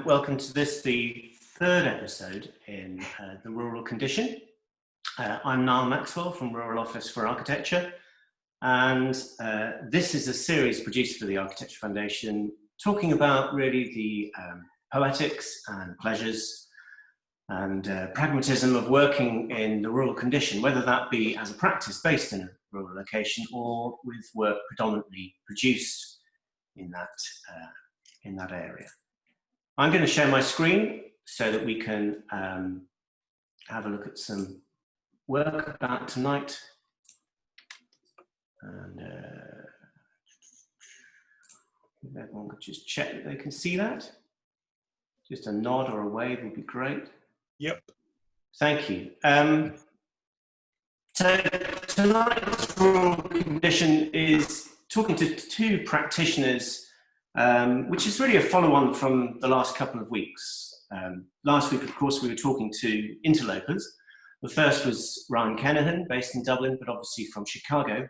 Welcome to this, the third episode in The Rural Condition. I'm Niall Maxwell from Rural Office for Architecture, and this is a series produced for the Architecture Foundation talking about really the poetics and pleasures and pragmatism of working in the rural condition, whether that be as a practice based in a rural location or with work predominantly produced in that area. I'm going to share my screen so that we can have a look at some work about tonight. And if everyone could just check that they can see that. Just a nod or a wave would be great. Yep. Thank you. So tonight's rural condition is talking to two practitioners, which is really a follow-on from the last couple of weeks. Last week, of course, we were talking to interlopers. The first was Ryan Kennahan, based in Dublin, but obviously from Chicago.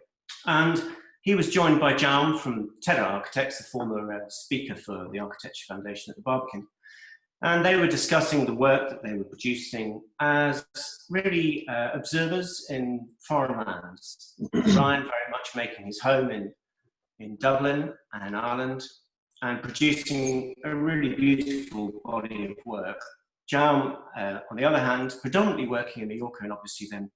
And he was joined by Jaume from Tedder Architects, the former speaker for the Architecture Foundation at the Barbican. And they were discussing the work that they were producing as really observers in foreign lands. Ryan very much making his home in Dublin and Ireland, and producing a really beautiful body of work. Jaume, on the other hand, predominantly working in Mallorca and obviously then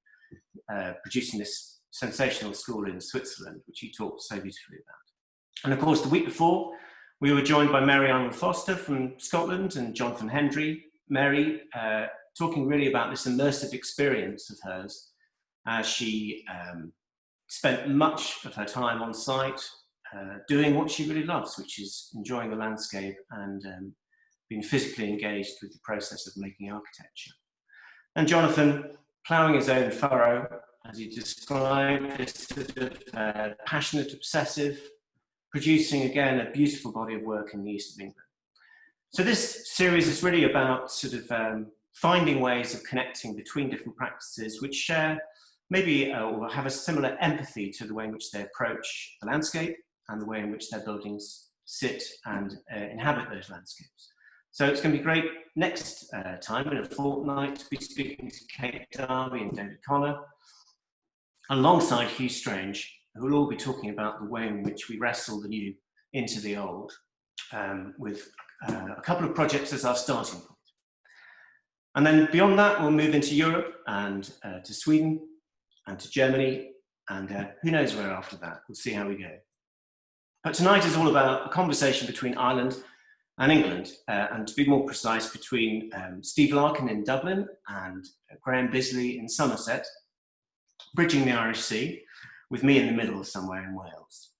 producing this sensational school in Switzerland, which he talked so beautifully about. And of course, the week before, we were joined by Mary Arnold Foster from Scotland and Jonathan Hendry. Mary, talking really about this immersive experience of hers as she spent much of her time on site, doing what she really loves, which is enjoying the landscape and being physically engaged with the process of making architecture. And Jonathan, ploughing his own furrow, as he described, this sort of passionate, obsessive, producing again a beautiful body of work in the east of England. So this series is really about sort of finding ways of connecting between different practices which share maybe or have a similar empathy to the way in which they approach the landscape and the way in which their buildings sit and inhabit those landscapes. So it's going to be great next time in a fortnight to be speaking to Kate Darby and David Connor, alongside Hugh Strange, who will all be talking about the way in which we wrestle the new into the old, with a couple of projects as our starting point. And then beyond that, we'll move into Europe and to Sweden and to Germany, and who knows where after that. We'll see how we go. But tonight is all about a conversation between Ireland and England, and to be more precise, between Steve Larkin in Dublin and Graham Bizley in Somerset, bridging the Irish Sea, with me in the middle somewhere in Wales.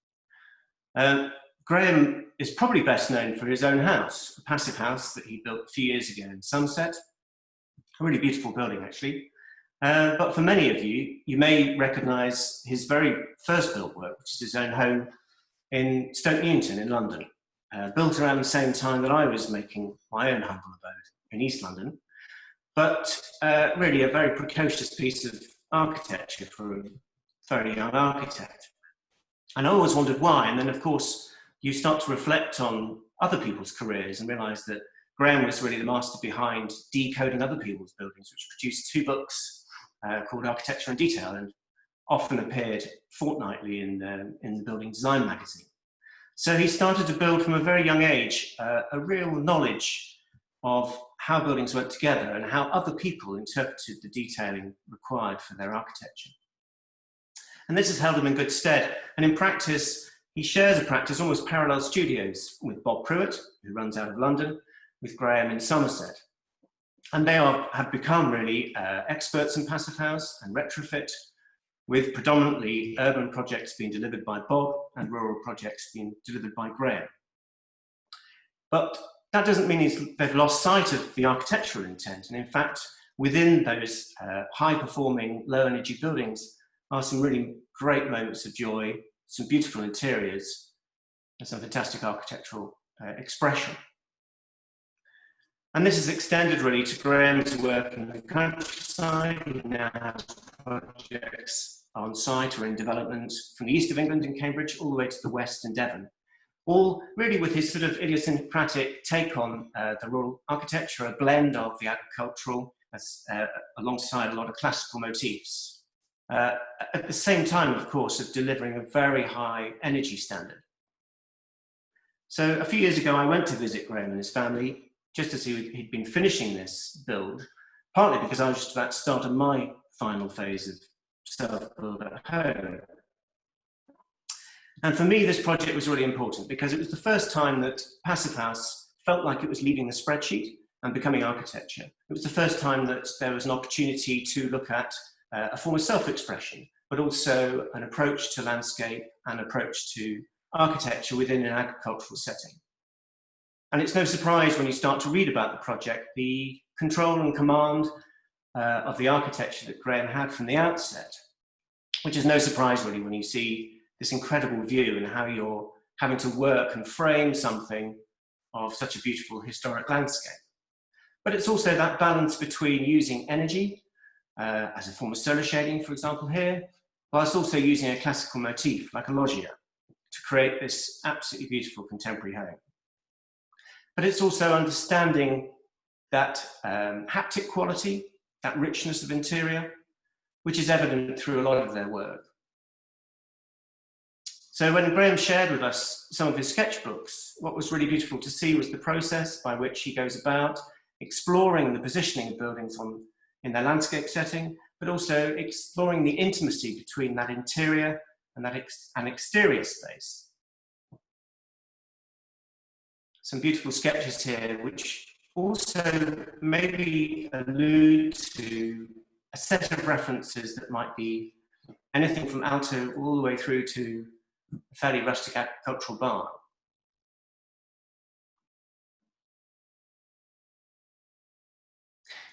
Graham is probably best known for his own house, a passive house that he built a few years ago in Somerset, a really beautiful building actually. But for many of you, you may recognise his very first built work, which is his own home in Stoke Newington in London, built around the same time that I was making my own humble abode in East London, but really a very precocious piece of architecture for a very young architect. And I always wondered why, and then of course you start to reflect on other people's careers and realise that Graham was really the master behind decoding other people's buildings, which produced two books called Architecture in Detail, and often appeared fortnightly in the Building Design magazine. So he started to build from a very young age a real knowledge of how buildings work together and how other people interpreted the detailing required for their architecture. And this has held him in good stead. And in practice, he shares a practice, almost parallel studios, with Bob Pruitt, who runs out of London, with Graham in Somerset. And they have become really experts in passive house and retrofit, with predominantly urban projects being delivered by Bob and rural projects being delivered by Graham. But that doesn't mean they've lost sight of the architectural intent. And in fact, within those high-performing, low-energy buildings are some really great moments of joy, some beautiful interiors, and some fantastic architectural expression. And this is extended really to Graham's work in the countryside. He now has projects on site or in development from the east of England in Cambridge all the way to the west in Devon, all really with his sort of idiosyncratic take on the rural architecture, a blend of the agricultural alongside a lot of classical motifs. At the same time, of course, of delivering a very high energy standard. So a few years ago, I went to visit Graham and his family just to see he'd been finishing this build, partly because I was just about to start on my final phase of self-build at home. And for me, this project was really important because it was the first time that Passive House felt like it was leaving the spreadsheet and becoming architecture. It was the first time that there was an opportunity to look at a form of self-expression, but also an approach to landscape and approach to architecture within an agricultural setting. And it's no surprise when you start to read about the project, the control and command of the architecture that Graham had from the outset, which is no surprise really when you see this incredible view and how you're having to work and frame something of such a beautiful historic landscape. But it's also that balance between using energy as a form of solar shading, for example, here, whilst also using a classical motif like a loggia to create this absolutely beautiful contemporary home. But it's also understanding that haptic quality, that richness of interior, which is evident through a lot of their work. So when Graham shared with us some of his sketchbooks, what was really beautiful to see was the process by which he goes about exploring the positioning of buildings in their landscape setting, but also exploring the intimacy between that interior and that exterior space. Some beautiful sketches here, which also maybe allude to a set of references that might be anything from alto all the way through to a fairly rustic agricultural barn.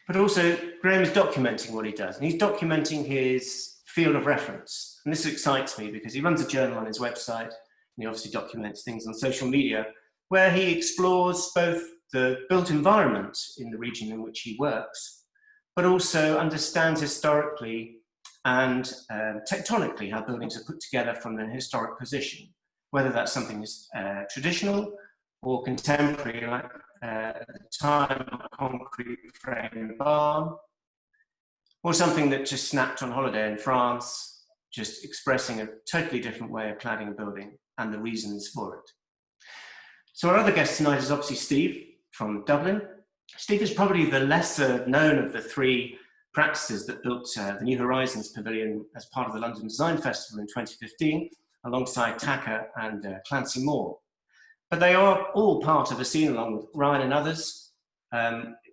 But also, Graham is documenting what he does, and he's documenting his field of reference. And this excites me because he runs a journal on his website, and he obviously documents things on social media, where he explores both the built environment in the region in which he works, but also understands historically and tectonically how buildings are put together from an historic position, whether that's something traditional or contemporary, like at the time a concrete frame barn, or something that just snapped on holiday in France, just expressing a totally different way of cladding a building and the reasons for it. So our other guest tonight is obviously Steve from Dublin. Steve is probably the lesser known of the three practices that built the New Horizons Pavilion as part of the London Design Festival in 2015, alongside Taka and Clancy Moore. But they are all part of a scene, along with Ryan and others,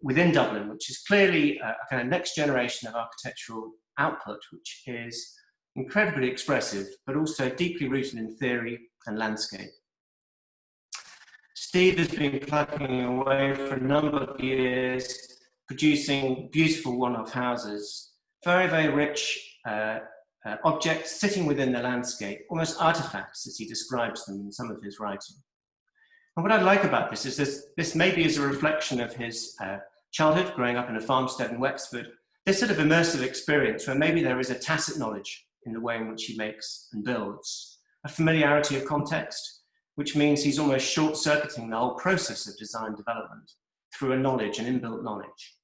within Dublin, which is clearly a kind of next generation of architectural output, which is incredibly expressive, but also deeply rooted in theory and landscape. Steve has been plugging away for a number of years, producing beautiful one-off houses, very, very rich objects sitting within the landscape, almost artifacts as he describes them in some of his writing. And what I like about this is this maybe is a reflection of his childhood, growing up in a farmstead in Wexford, this sort of immersive experience where maybe there is a tacit knowledge in the way in which he makes and builds, a familiarity of context, which means he's almost short-circuiting the whole process of design development through a knowledge, an inbuilt knowledge.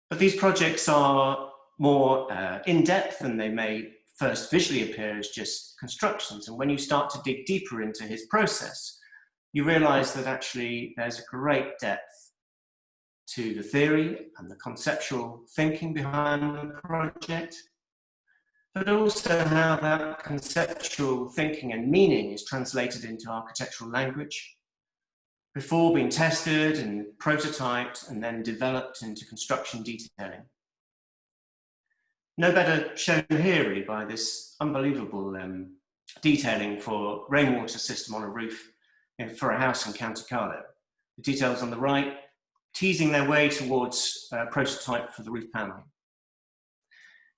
But these projects are more in-depth than they may first visually appear as just constructions. And when you start to dig deeper into his process, you realize that actually there's a great depth to the theory and the conceptual thinking behind the project, but also how that conceptual thinking and meaning is translated into architectural language before being tested and prototyped and then developed into construction detailing. No better shown here really by this unbelievable detailing for rainwater system on a roof for a house in County Carlo. The details on the right teasing their way towards a prototype for the roof panel.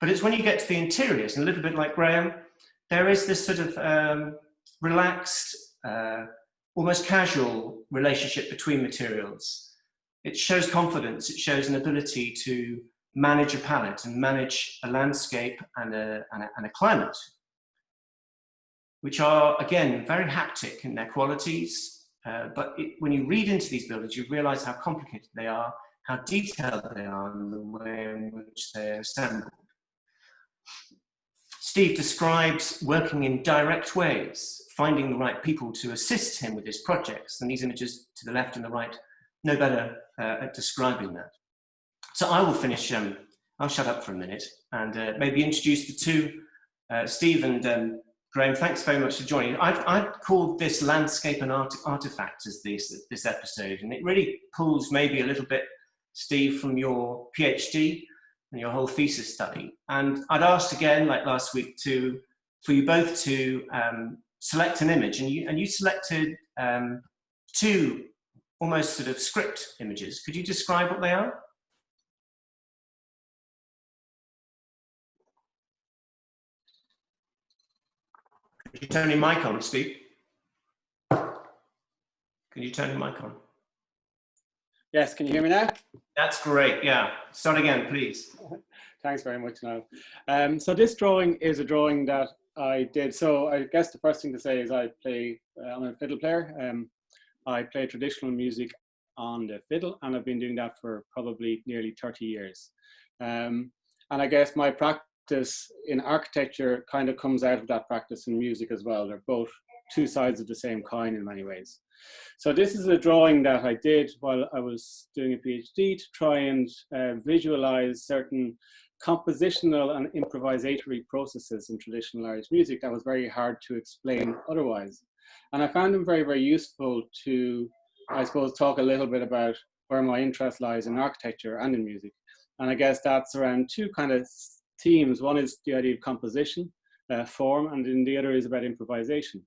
But it's when you get to the interiors, and a little bit like Graham, there is this sort of relaxed, almost casual relationship between materials. It shows confidence, it shows an ability to manage a palette and manage a landscape and a climate. which are, again, very haptic in their qualities. But when you read into these buildings, you realize how complicated they are, how detailed they are, and the way in which they're assembled. Steve describes working in direct ways, finding the right people to assist him with his projects. And these images to the left and the right know better at describing that. So I will finish, I'll shut up for a minute and maybe introduce the two, Steve and Graham. Thanks very much for joining. I've called this Landscape and Artifacts as this episode, and it really pulls maybe a little bit, Steve, from your PhD and your whole thesis study. And I'd asked again, like last week, for you both to select an image, and you selected two almost sort of script images. Could you describe what they are? Could you turn your mic on, Steve? Can you turn your mic on? Yes, can you hear me now? That's great, yeah. Start again, please. Thanks very much, Niall. So this drawing is a drawing that I did. So I guess the first thing to say is I'm a fiddle player. I play traditional music on the fiddle, and I've been doing that for probably nearly 30 years. And I guess my practice in architecture kind of comes out of that practice in music as well. They're both two sides of the same coin in many ways. So this is a drawing that I did while I was doing a PhD to try and visualize certain compositional and improvisatory processes in traditional Irish music that was very hard to explain otherwise. And I found them very, very useful to, I suppose, talk a little bit about where my interest lies in architecture and in music. And I guess that's around two kind of themes. One is the idea of composition, form, and then the other is about improvisation.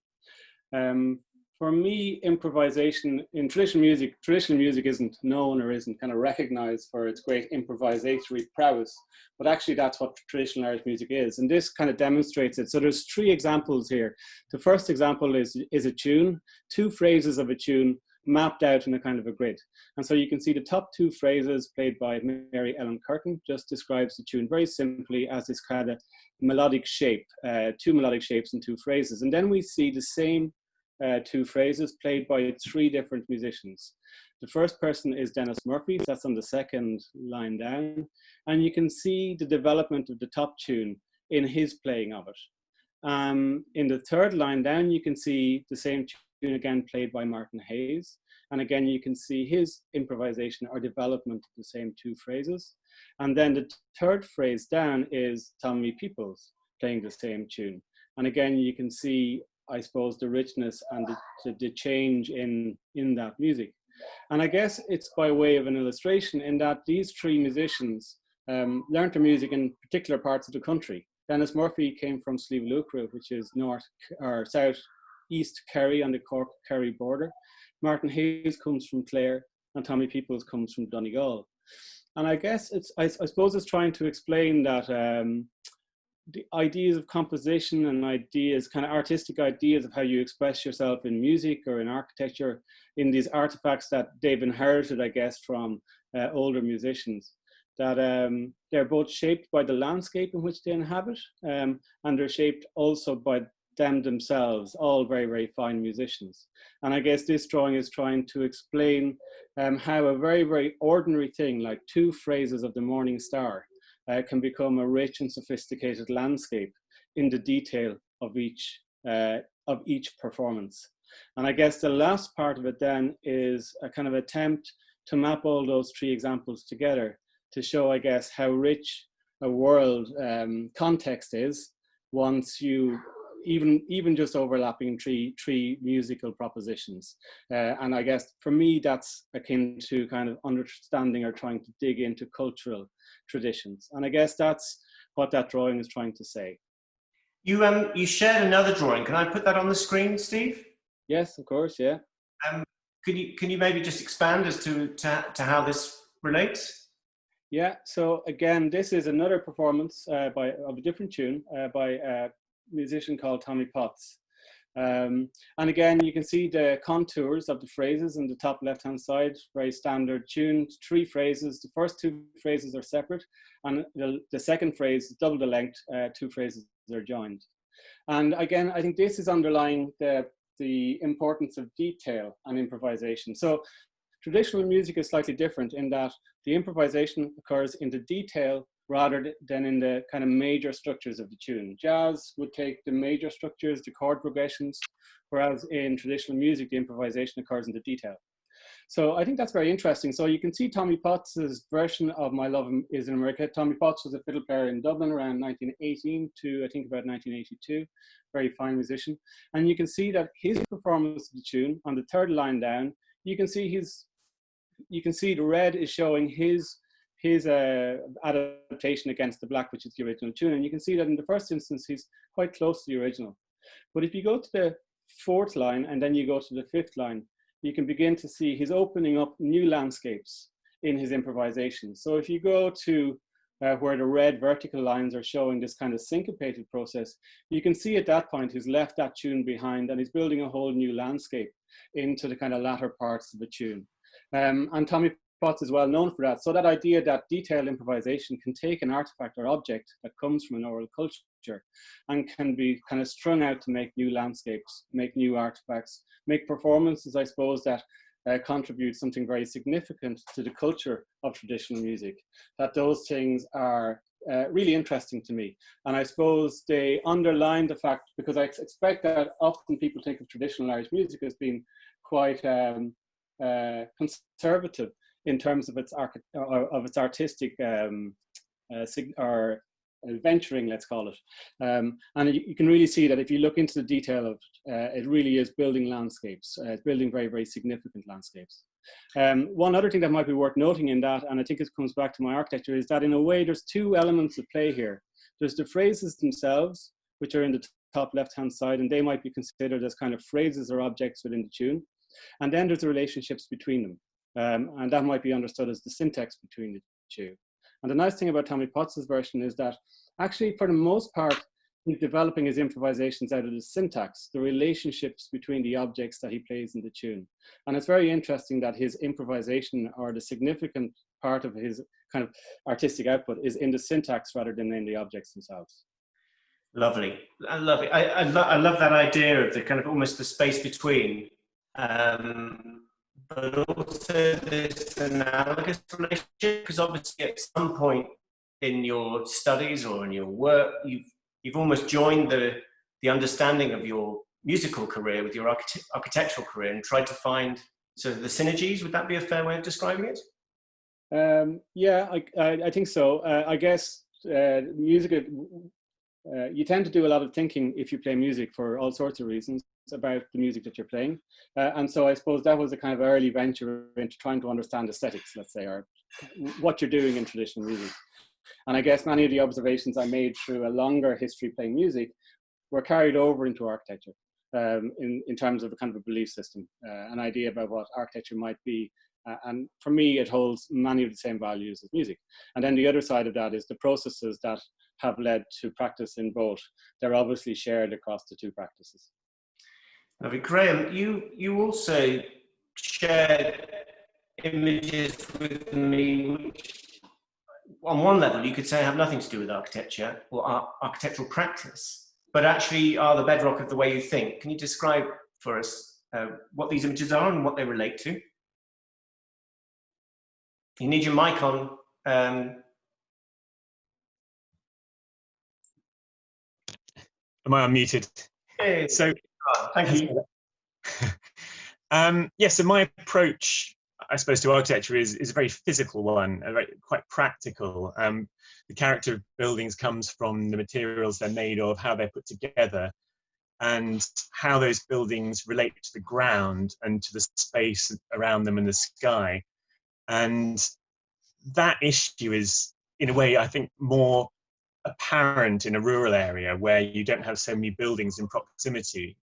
For me, improvisation in traditional music isn't known or isn't kind of recognized for its great improvisatory prowess, but actually that's what traditional Irish music is. And this kind of demonstrates it. So there's three examples here. The first example is a tune, two phrases of a tune mapped out in a kind of a grid. And so you can see the top two phrases played by Mary Ellen Curtin just describes the tune very simply as this kind of melodic shape, two melodic shapes and two phrases. And then we see the same two phrases played by three different musicians. The first person is Dennis Murphy, that's on the second line down, and you can see the development of the top tune in his playing of it. In the third line down, you can see the same tune again played by Martin Hayes, and again you can see his improvisation or development of the same two phrases. And then the third phrase down is Tommy Peoples playing the same tune, and again you can see, I suppose, the richness and the change in that music. And I guess it's by way of an illustration in that these three musicians learned their music in particular parts of the country. Dennis Murphy came from Slieve Lucre, which is north or southeast Kerry on the Cork-Kerry border. Martin Hayes comes from Clare, and Tommy Peoples comes from Donegal. And I guess I suppose it's trying to explain that the ideas of composition and ideas, kind of artistic ideas of how you express yourself in music or in architecture, in these artifacts that they've inherited, I guess, from older musicians, that they're both shaped by the landscape in which they inhabit, and they're shaped also by them themselves, all very, very fine musicians. And I guess this drawing is trying to explain how a very, very ordinary thing like two phrases of the Morning Star can become a rich and sophisticated landscape in the detail of each performance. And I guess the last part of it then is a kind of attempt to map all those three examples together to show, I guess, how rich a world context is once you even just overlapping three musical propositions. And I guess for me, that's akin to kind of understanding or trying to dig into cultural traditions. And I guess that's what that drawing is trying to say. You shared another drawing. Can I put that on the screen, Steve? Yes, of course, yeah. Can you maybe just expand as to how this relates? Yeah, so again, this is another performance of a different tune by a musician called Tommy Potts. And again, you can see the contours of the phrases in the top left-hand side, very standard tune, three phrases. The first two phrases are separate, and the second phrase, double the length, two phrases are joined. And again, I think this is underlying the importance of detail and improvisation. So traditional music is slightly different in that the improvisation occurs in the detail rather than in the kind of major structures of the tune. Jazz would take the major structures, the chord progressions, whereas in traditional music, the improvisation occurs in the detail. So I think that's very interesting. So you can see Tommy Potts's version of My Love Is in America. Tommy Potts was a fiddle player in Dublin around 1918 to I think about 1982, very fine musician. And you can see that his performance of the tune on the third line down, you can see the red is showing his adaptation against the black, which is the original tune. And you can see that in the first instance, he's quite close to the original. But if you go to the fourth line and then you go to the fifth line, you can begin to see he's opening up new landscapes in his improvisation. So if you go to where the red vertical lines are showing this kind of syncopated process, you can see at that point he's left that tune behind and he's building a whole new landscape into the kind of latter parts of the tune. And Tommy Potts is well known for that. So that idea that detailed improvisation can take an artifact or object that comes from an oral culture and can be kind of strung out to make new landscapes, make new artifacts, make performances, I suppose, that contribute something very significant to the culture of traditional music, that those things are really interesting to me. And I suppose they underline the fact, because I expect that often people think of traditional Irish music as being quite conservative in terms of its artistic or venturing, let's call it. And you can really see that if you look into the detail of it really is building landscapes. It's building very, very significant landscapes. One other thing that might be worth noting in that, and I think it comes back to my architecture, is that in a way there's two elements at play here. There's the phrases themselves, which are in the top left-hand side, and they might be considered as kind of phrases or objects within the tune. And then there's the relationships between them. And that might be understood as the syntax between the two. And the nice thing about Tommy Potts's version is that actually, for the most part, he's developing his improvisations out of the syntax, the relationships between the objects that he plays in the tune. And it's very interesting that his improvisation, or the significant part of his kind of artistic output, is in the syntax rather than in the objects themselves. Lovely. I love it. I love that idea of the kind of almost the space between, but also this analogous relationship, because obviously at some point in your studies or in your work, you've almost joined the understanding of your musical career with your architectural career and tried to find sort of the synergies. Would that be a fair way of describing it? Yeah, I think so. I guess music, you tend to do a lot of thinking if you play music for all sorts of reasons about the music that you're playing. And so I suppose that was a kind of early venture into trying to understand aesthetics, let's say, or what you're doing in traditional music. And I guess many of the observations I made through a longer history playing music were carried over into architecture in terms of a kind of a belief system, an idea about what architecture might be. And for me, it holds many of the same values as music. And then the other side of that is the processes that have led to practice in both. They're obviously shared across the two practices. Lovely. Graham, you also shared images with me which, on one level, you could say have nothing to do with architecture or architectural practice, but actually are the bedrock of the way you think. Can you describe for us what these images are and what they relate to? You need your mic on. Am I unmuted? Hey. So, thank you. Yeah, so my approach, I suppose, to architecture is a very physical one, quite practical. The character of buildings comes from the materials they're made of, how they're put together, and how those buildings relate to the ground and to the space around them and the sky. And that issue is, in a way, I think, more apparent in a rural area where you don't have so many buildings in proximity.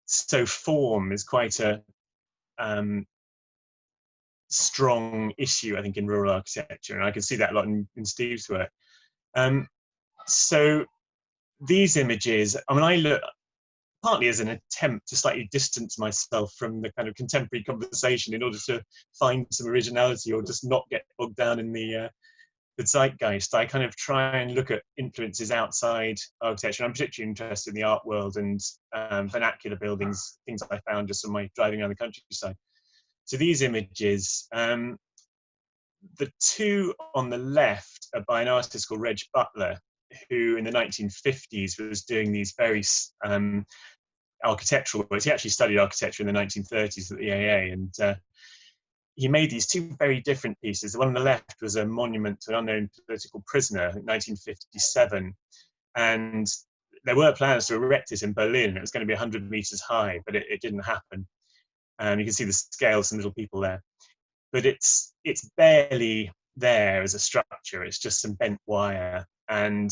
So form is quite a strong issue, I think, in rural architecture, and I can see that a lot in Steve's work. So these images, I mean, I look partly as an attempt to slightly distance myself from the kind of contemporary conversation in order to find some originality or just not get bogged down in the the zeitgeist, I kind of try and look at influences outside architecture. I'm particularly interested in the art world and vernacular buildings, things I found just on my driving around the countryside. So these images, the two on the left are by an artist called Reg Butler, who in the 1950s was doing these very architectural works. He actually studied architecture in the 1930s at the AA, and he made these two very different pieces. The one on the left was a monument to an unknown political prisoner in 1957, and there were plans to erect it in Berlin. It was going to be 100 meters high, but it didn't happen. You can see the scale, some little people there. But it's barely there as a structure. It's just some bent wire, and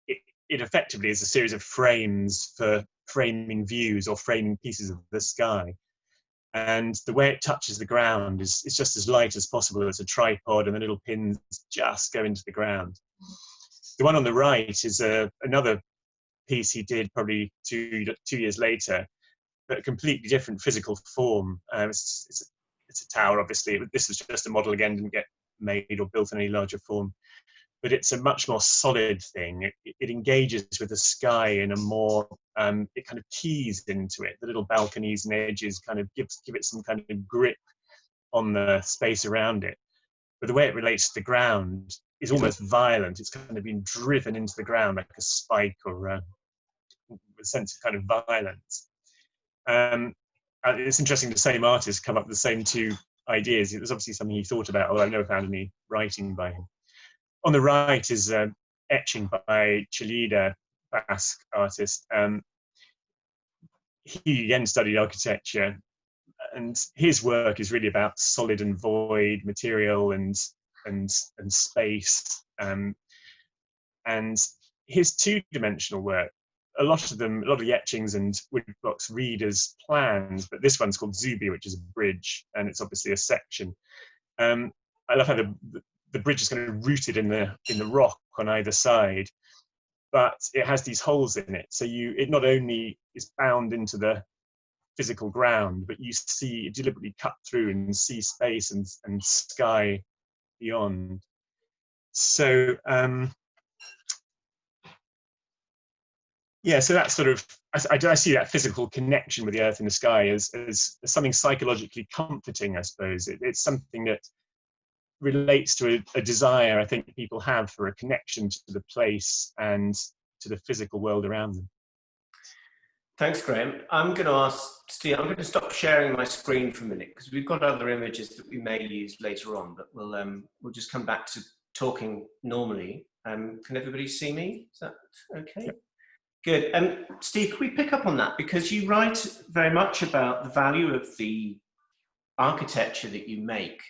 it effectively is a series of frames for framing views or framing pieces of the sky. And the way it touches the ground is just as light as possible. It's a tripod, and the little pins just go into the ground. The one on the right is another piece he did probably two years later, but a completely different physical form. It's a tower, obviously. This is just a model, again, didn't get made or built in any larger form. But it's a much more solid thing. It engages with the sky in a more, it kind of keys into it. The little balconies and edges kind of give it some kind of grip on the space around it. But the way it relates to the ground is almost violent. It's kind of been driven into the ground like a spike or a sense of kind of violence. It's interesting the same artist come up with the same two ideas. It was obviously something he thought about, although I've never found any writing by him. On the right is an etching by Chillida, Basque artist. He again studied architecture, and his work is really about solid and void material and space. And his two-dimensional work, a lot of the etchings and woodblocks read as plans, but this one's called Zubi, which is a bridge, and it's obviously a section. I love how the bridge is kind of rooted in the rock on either side, but it has these holes in it. So it not only is bound into the physical ground, but you see it deliberately cut through and see space and sky beyond. So yeah, so that's sort of, I see that physical connection with the earth and the sky as something psychologically comforting, I suppose. It's something that relates to a desire I think people have for a connection to the place and to the physical world around them. Thanks, Graham. I'm going to ask Steve, I'm going to stop sharing my screen for a minute because we've got other images that we may use later on, but we'll just come back to talking normally. Can everybody see me? Is that okay? Yep. Good. Steve, can we pick up on that? Because you write very much about the value of the architecture that you make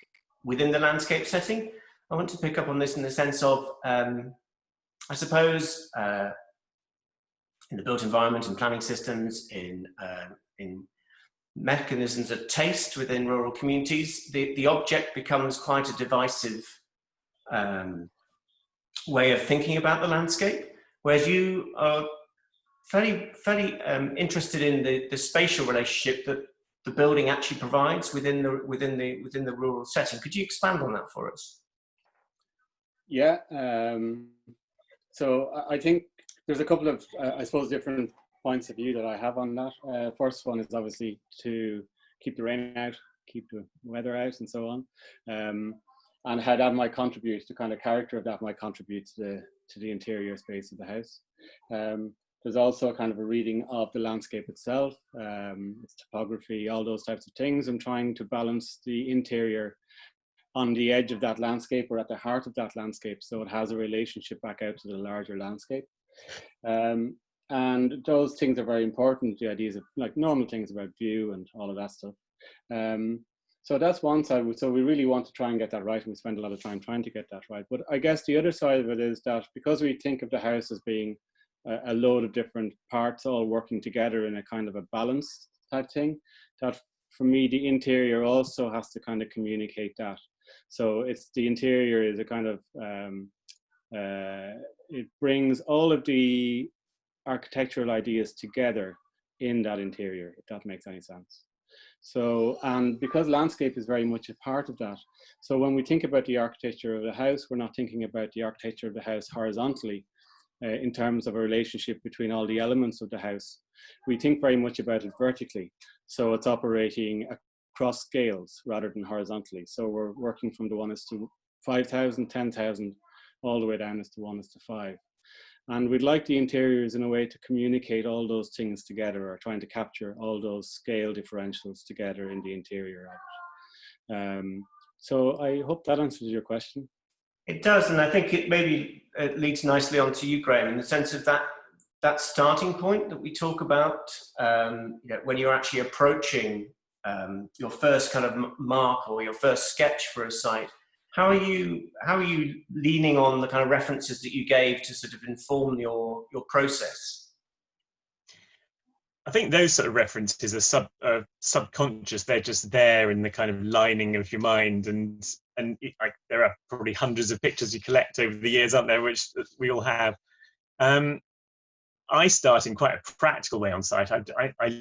within the landscape setting. I want to pick up on this in the sense of, I suppose, in the built environment and planning systems, in mechanisms of taste within rural communities, the object becomes quite a divisive way of thinking about the landscape, whereas you are fairly interested in the spatial relationship that the building actually provides within the rural setting. Could you expand on that for us? Yeah. So I think there's a couple of, I suppose, different points of view that I have on that. First one is obviously to keep the rain out, keep the weather out, and so on. And how that might contribute, the kind of character of that might contribute to the interior space of the house. There's also kind of a reading of the landscape itself, its topography, all those types of things. I'm trying to balance the interior on the edge of that landscape or at the heart of that landscape, so it has a relationship back out to the larger landscape. And those things are very important, the ideas of like normal things about view and all of that stuff. So that's one side. So we really want to try and get that right, and we spend a lot of time trying to get that right. But I guess the other side of it is that because we think of the house as being a load of different parts all working together in a kind of a balanced type thing, that for me the interior also has to kind of communicate that. So it's the interior is a kind of it brings all of the architectural ideas together in that interior, if that makes any sense. So, and because landscape is very much a part of that. So when we think about the architecture of the house, we're not thinking about the architecture of the house horizontally in terms of a relationship between all the elements of the house. We think very much about it vertically. So it's operating across scales rather than horizontally. So we're working from the 1:5,000, 10,000, all the way down to 1:5. And we'd like the interiors in a way to communicate all those things together, or trying to capture all those scale differentials together in the interior of it. So I hope that answers your question. It does, and I think it maybe leads nicely on to you, Graham, in the sense of that starting point that we talk about, when you're actually approaching your first kind of mark or your first sketch for a site. How are you leaning on the kind of references that you gave to sort of inform your process? I think those sort of references are subconscious. They're just there in the kind of lining of your mind, and like there are probably hundreds of pictures you collect over the years, aren't there, which we all have. I start in quite a practical way on site. I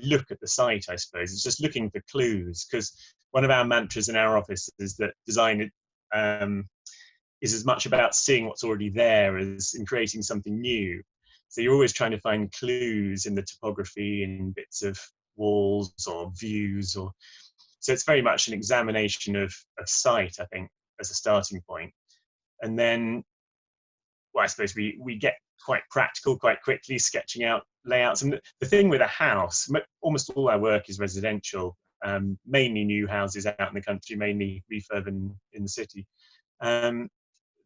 look at the site, I suppose. It's just looking for clues, because one of our mantras in our office is that design is as much about seeing what's already there as in creating something new. So you're always trying to find clues in the topography, in bits of walls or views, so it's very much an examination of site, I think, as a starting point. And then, well, I suppose we get quite practical quite quickly, sketching out layouts. And the thing with a house, almost all our work is residential, mainly new houses out in the country, mainly refurb in the city.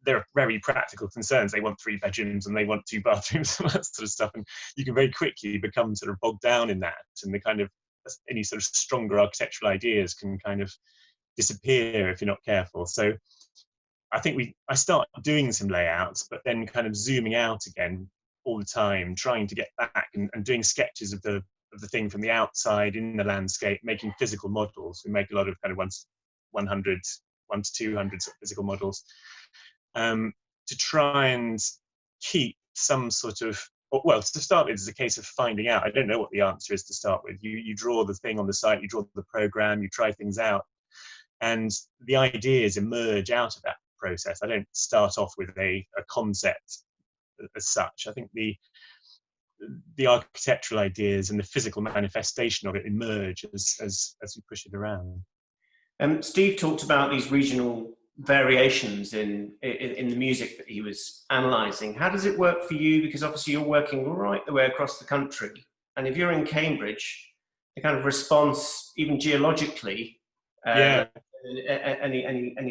There are very practical concerns. They want 3 bedrooms and they want 2 bathrooms and that sort of stuff. And you can very quickly become sort of bogged down in that. And the kind of any sort of stronger architectural ideas can kind of disappear if you're not careful. So I think I start doing some layouts, but then kind of zooming out again all the time, trying to get back and doing sketches of the thing from the outside in the landscape, making physical models. We make a lot of kind of 1 to 200 physical models. To try and keep some sort of, well, to start with, it's a case of finding out. I don't know what the answer is to start with. You draw the thing on the site, you draw the program, you try things out, and the ideas emerge out of that process. I don't start off with a concept as such. I think the architectural ideas and the physical manifestation of it emerge as we push it around. Steve talked about these regional variations in the music that he was analysing. How does it work for you? Because obviously you're working right the way across the country, and if you're in Cambridge, the kind of response, even geologically, any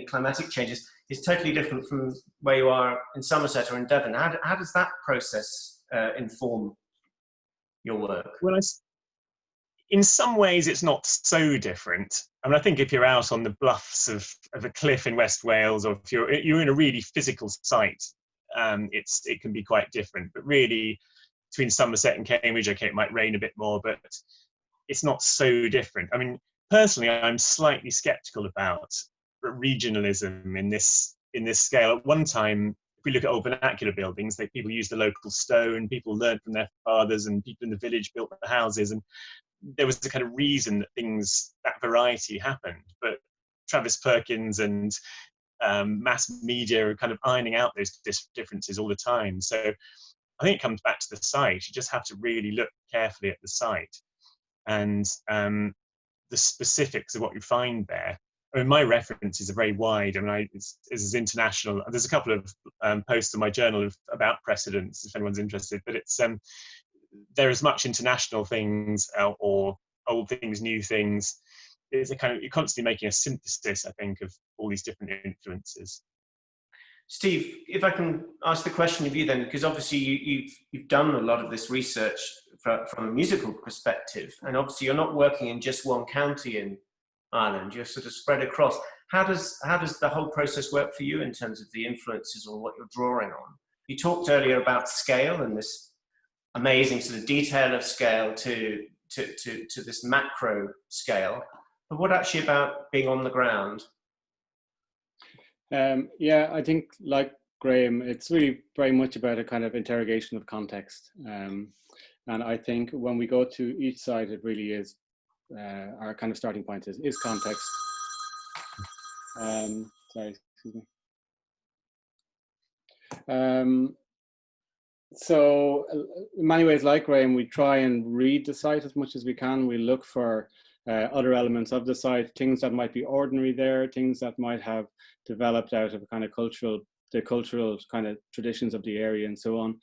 climatic changes is totally different from where you are in Somerset or in Devon. How does that process inform your work? Well, in some ways, it's not so different. I mean, I think if you're out on the bluffs of a cliff in West Wales, or if you're in a really physical site, it can be quite different. But really, between Somerset and Cambridge, okay, it might rain a bit more, but it's not so different. I mean, personally, I'm slightly sceptical about regionalism in this scale. At one time, if we look at old vernacular buildings, people used the local stone, people learned from their fathers, and people in the village built the houses, and there was the kind of reason that variety happened. But Travis Perkins and mass media are kind of ironing out those differences all the time. So I think it comes back to the site. You just have to really look carefully at the site and the specifics of what you find there. I mean, my references are very wide. I mean, it's international. There's a couple of posts in my journal about precedents, if anyone's interested. But it's there are as much international things or old things, new things. It's a kind of, you're constantly making a synthesis, I think, of all these different influences. Steve, if I can ask the question of you then, because obviously you've done a lot of this research from a musical perspective, and obviously you're not working in just one county in Ireland, you're sort of spread across. How does the whole process work for you in terms of the influences or what you're drawing on? You talked earlier about scale and this amazing sort of detail of scale to this macro scale, but what actually about being on the ground? Yeah, I think like Graham, it's really very much about a kind of interrogation of context. And I think when we go to each site, it really is our kind of starting point is context. Sorry, excuse me. So in many ways, like Graham, we try and read the site as much as we can. We look for other elements of the site, things that might be ordinary there, things that might have developed out of a kind of the cultural kind of traditions of the area and so on.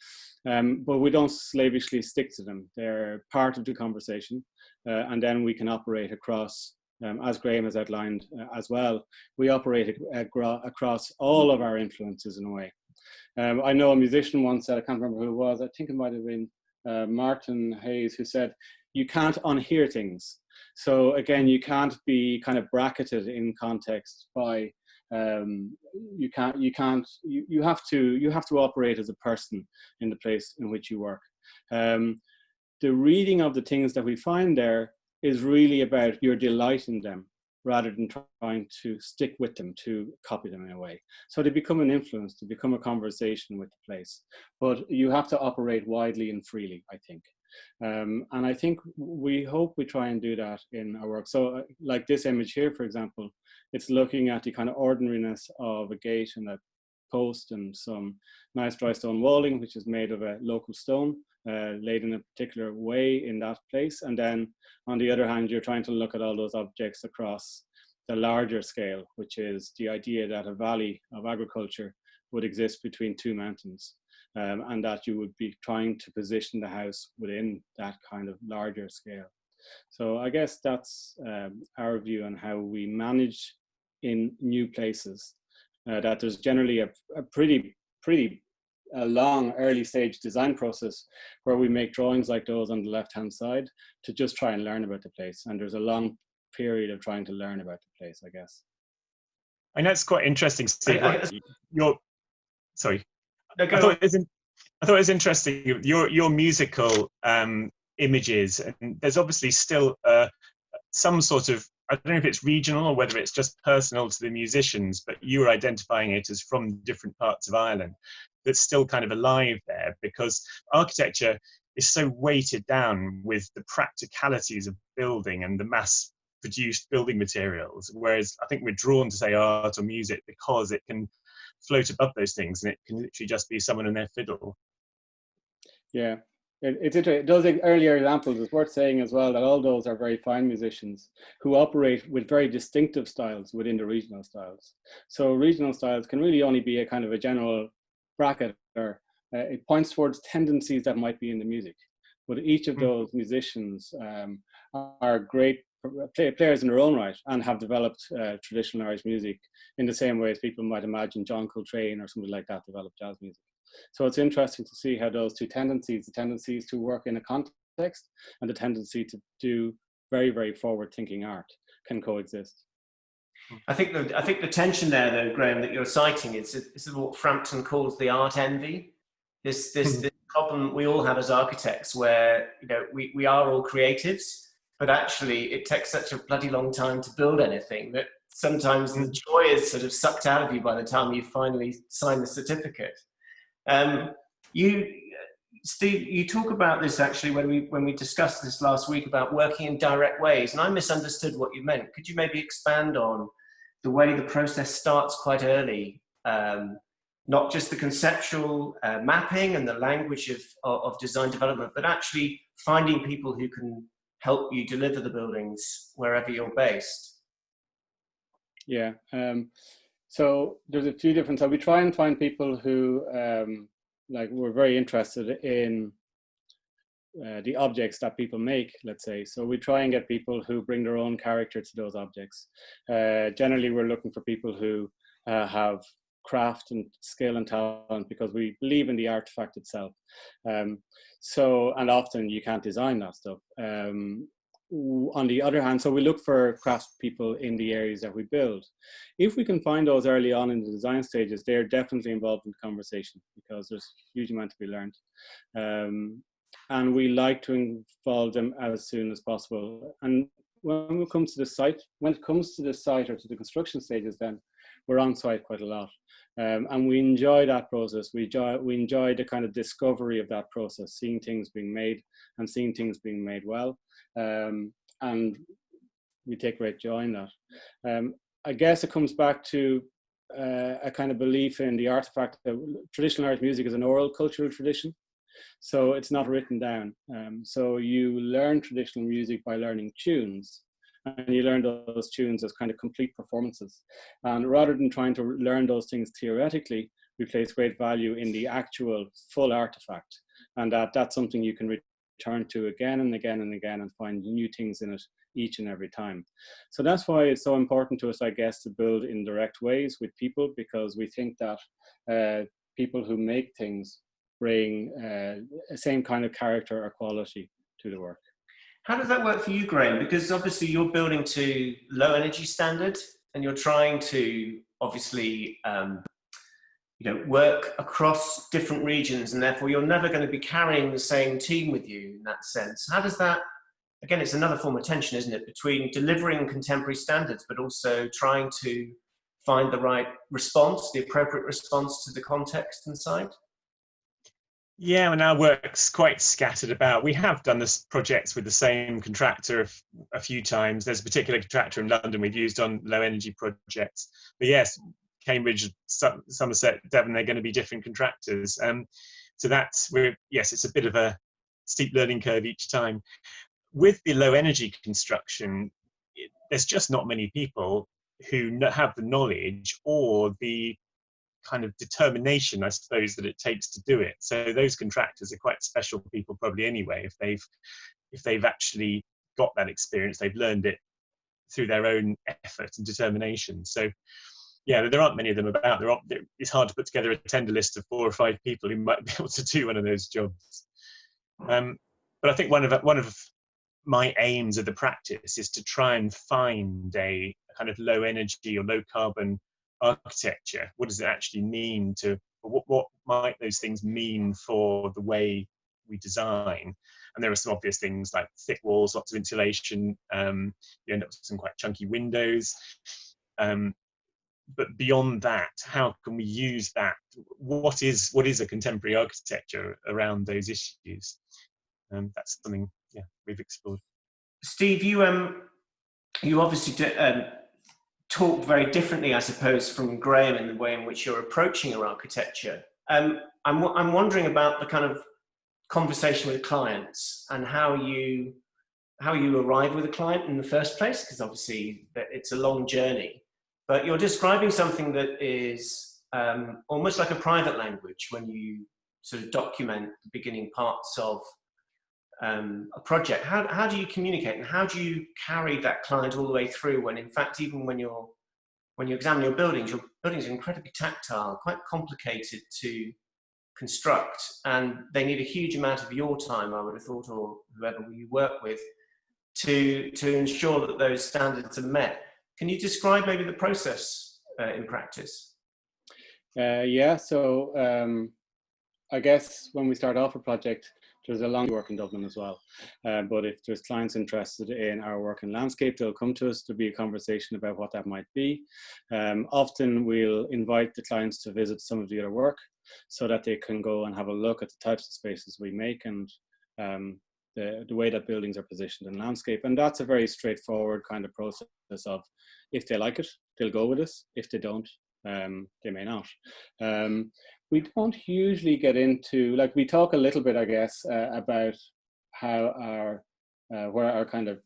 But we don't slavishly stick to them. They're part of the conversation. And then we can operate across, as Graham has outlined as well, we operate across all of our influences in a way. I know a musician once said, I can't remember who it was, I think it might have been Martin Hayes, who said, you can't unhear things. So again, you can't be kind of bracketed in context by, you have to operate as a person in the place in which you work. The reading of the things that we find there is really about your delight in them, rather than trying to stick with them, to copy them in a way. So they become an influence, to become a conversation with the place. But you have to operate widely and freely, I think. And I think we hope we try and do that in our work. So like this image here, for example, it's looking at the kind of ordinariness of a gate and a post and some nice dry stone walling, which is made of a local stone, laid in a particular way in that place. And then on the other hand, you're trying to look at all those objects across the larger scale, which is the idea that a valley of agriculture would exist between two mountains, and that you would be trying to position the house within that kind of larger scale. So I guess that's our view on how we manage in new places, that there's generally a pretty long early stage design process where we make drawings like those on the left hand side to just try and learn about the place, and there's a long period of trying to learn about the place, I guess. I know it's quite interesting to see your sorry. No, I thought it was interesting your musical images, and there's obviously still some sort of, I don't know if it's regional or whether it's just personal to the musicians, but you were identifying it as from different parts of Ireland. That's still kind of alive there, because architecture is so weighted down with the practicalities of building and the mass-produced building materials, whereas I think we're drawn to, say, art or music because it can float above those things, and it can literally just be someone and their fiddle. Yeah, it's interesting. Those earlier examples, it's worth saying as well that all those are very fine musicians who operate with very distinctive styles within the regional styles. So regional styles can really only be a kind of a general bracket, or it points towards tendencies that might be in the music. But each of those musicians are great players in their own right and have developed traditional Irish music in the same way as people might imagine John Coltrane or somebody like that developed jazz music. So it's interesting to see how those two tendencies, the tendencies to work in a context and the tendency to do very, very forward-thinking art, can coexist. I think the tension there, though, Graham, that you're citing is what Frampton calls the art envy. This problem we all have as architects, where we are all creatives, but actually it takes such a bloody long time to build anything that sometimes the joy is sort of sucked out of you by the time you finally sign the certificate. Steve, you talk about this actually when we discussed this last week about working in direct ways, and I misunderstood what you meant. Could you maybe expand on the way the process starts quite early, not just the conceptual mapping and the language of design development, but actually finding people who can help you deliver the buildings wherever you're based? Yeah. So there's a few different, so we try and find people who we're very interested in the objects that people make, let's say. So we try and get people who bring their own character to those objects. Generally, we're looking for people who have craft and skill and talent, because we believe in the artifact itself. And often you can't design that stuff. On the other hand, so we look for craft people in the areas that we build. If we can find those early on in the design stages, they're definitely involved in the conversation, because there's a huge amount to be learned. And we like to involve them as soon as possible. And when it comes to the site, or to the construction stages, then we're on site quite a lot. And we enjoy that process. We enjoy the kind of discovery of that process, seeing things being made and seeing things being made well. and we take great joy in that. I guess it comes back to a kind of belief in the artifact that traditional Irish music is an oral cultural tradition. So it's not written down. So you learn traditional music by learning tunes, and you learn those tunes as kind of complete performances. And rather than trying to learn those things theoretically, we place great value in the actual full artifact, and that's something you can return to again and again and again and find new things in it each and every time. So that's why it's so important to us, I guess, to build in direct ways with people, because we think that people who make things bring the same kind of character or quality to the work. How does that work for you, Graham? Because obviously you're building to low energy standard, and you're trying to obviously work across different regions, and therefore you're never going to be carrying the same team with you in that sense. How does that, again, it's another form of tension, isn't it, between delivering contemporary standards, but also trying to find the right response, the appropriate response to the context inside? Yeah, and our work's quite scattered about. We have done this projects with the same contractor a few times. There's a particular contractor in London we've used on low energy projects. But yes, Cambridge, Somerset, Devon, they're going to be different contractors. So it's a bit of a steep learning curve each time. With the low energy construction, there's just not many people who have the knowledge or the kind of determination, I suppose, that it takes to do it. So those contractors are quite special people probably anyway. If they've actually got that experience, they've learned it through their own effort and determination. So yeah, there aren't many of them about. It's hard to put together a tender list of 4 or 5 people who might be able to do one of those jobs. But I think one of my aims of the practice is to try and find a kind of low energy or low carbon architecture. What does it actually mean what might those things mean for the way we design? And there are some obvious things like thick walls, lots of insulation, you end up with some quite chunky windows. But beyond that, how can we use that? What is a contemporary architecture around those issues? That's something we've explored. Steve, you obviously talk very differently, I suppose, from Graham in the way in which you're approaching your architecture. I'm wondering about the kind of conversation with clients and how you arrive with a client in the first place, because obviously it's a long journey. But you're describing something that is almost like a private language when you sort of document the beginning parts of a project. How do you communicate, and how do you carry that client all the way through when, in fact, even when you examine your buildings are incredibly tactile, quite complicated to construct, and they need a huge amount of your time, I would have thought, or whoever you work with, to ensure that those standards are met. Can you describe maybe the process in practice? So I guess when we start off a project, there's a long work in Dublin as well. But if there's clients interested in our work in landscape, they'll come to us to be a conversation about what that might be. Often we'll invite the clients to visit some of the other work so that they can go and have a look at the types of spaces we make and the way that buildings are positioned in landscape. And that's a very straightforward kind of process of, if they like it, they'll go with us. If they don't, they may not. We don't usually get into, like, we talk a little bit, I guess, about how where our kind of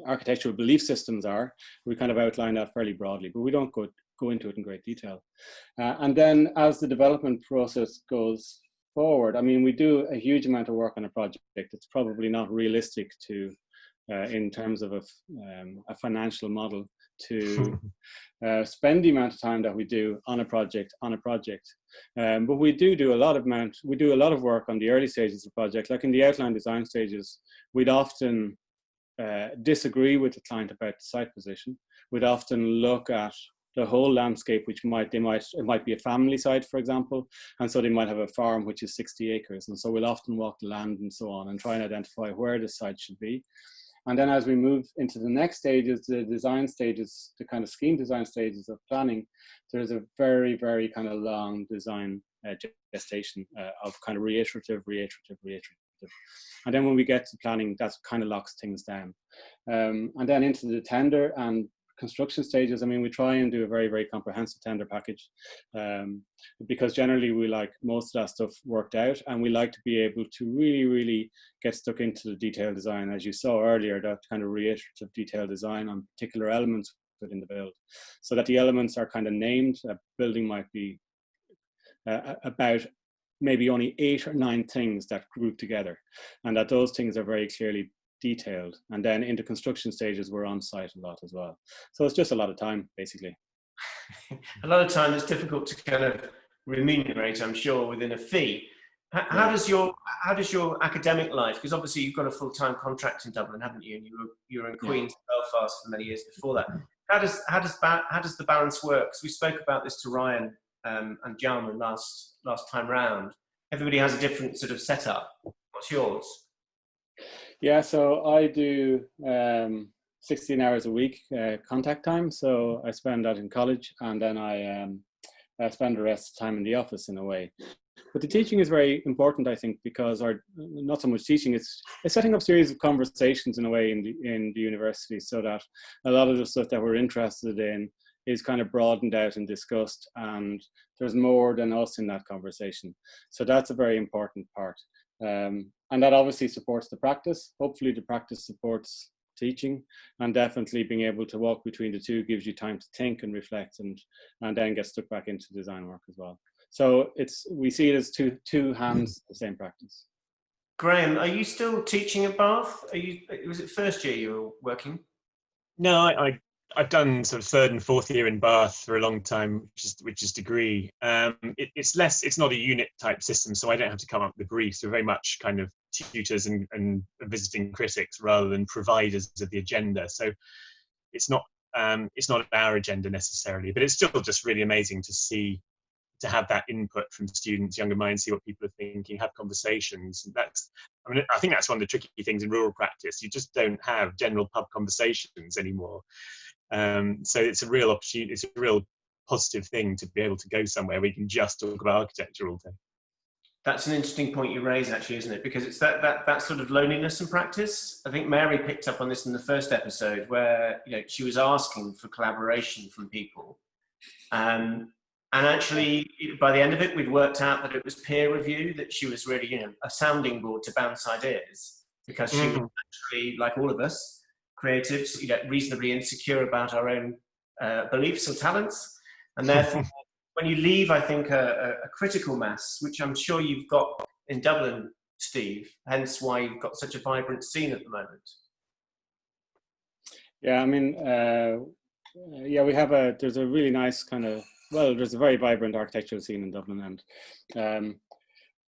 architectural belief systems are. We kind of outline that fairly broadly, but we don't go into it in great detail. And then as the development process goes forward, I mean, we do a huge amount of work on a project. It's probably not realistic to, in terms of a financial model, to spend the amount of time that we do on a project. But we do a lot of work on the early stages of the project. Like in the outline design stages, we'd often disagree with the client about the site position. We'd often look at the whole landscape, which it might be a family site, for example, and so they might have a farm which is 60 acres, and so we'll often walk the land and so on and try and identify where the site should be. And then as we move into the next stages, the design stages, the kind of scheme design stages of planning, there's a very, very kind of long design gestation of kind of reiterative perspective. And then when we get to planning, that kind of locks things down. And then into the tender and construction stages, I mean, we try and do a very, very comprehensive tender package, because generally we like most of that stuff worked out, and we like to be able to really, really get stuck into the detailed design, as you saw earlier, that kind of reiterative detailed design on particular elements within the build, so that the elements are kind of named. A building might be about maybe only 8 or 9 things that group together, and that those things are very clearly detailed. And then into construction stages, we're on site a lot as well. So it's just a lot of time, basically. A lot of time it's difficult to kind of remunerate, I'm sure, within a fee. How does your academic life, because obviously you've got a full-time contract in Dublin, haven't you? And you were in Queen's, Belfast for many years before that. How does the balance work? Because we spoke about this to Ryan and Jarman last time round. Everybody has a different sort of setup. What's yours? Yeah, so I do 16 hours a week contact time. So I spend that in college, and then I spend the rest of the time in the office in a way. But the teaching is very important, I think, because not so much teaching, it's setting up a series of conversations in a way in the university, so that a lot of the stuff that we're interested in is kind of broadened out and discussed, and there's more than us in that conversation. So that's a very important part. And that obviously supports the practice. Hopefully the practice supports teaching, and definitely being able to walk between the two gives you time to think and reflect, and then get stuck back into design work as well. So we see it as two hands, the same practice. Graham, are you still teaching at Bath? Was it first year you were working? No, I've done sort of 3rd and 4th year in Bath for a long time, which is degree. It's not a unit type system, so I don't have to come up with the briefs. We're very much kind of tutors and visiting critics rather than providers of the agenda. So it's not our agenda necessarily, but it's still just really amazing to have that input from students, younger minds, see what people are thinking, have conversations. I think that's one of the tricky things in rural practice. You just don't have general pub conversations anymore. So it's a real opportunity, it's a real positive thing to be able to go somewhere where you can just talk about architecture all day. That's an interesting point you raise, actually, isn't it? Because it's that sort of loneliness in practice. I think Mary picked up on this in the first episode, where she was asking for collaboration from people. And actually, by the end of it, we'd worked out that it was peer review, that she was really, a sounding board to bounce ideas, because she was actually, like all of us, creatives, reasonably insecure about our own beliefs or talents. And therefore, when you leave, I think, a critical mass, which I'm sure you've got in Dublin, Steve, hence why you've got such a vibrant scene at the moment. Yeah, I mean, there's a really nice kind of, there's a very vibrant architectural scene in Dublin, and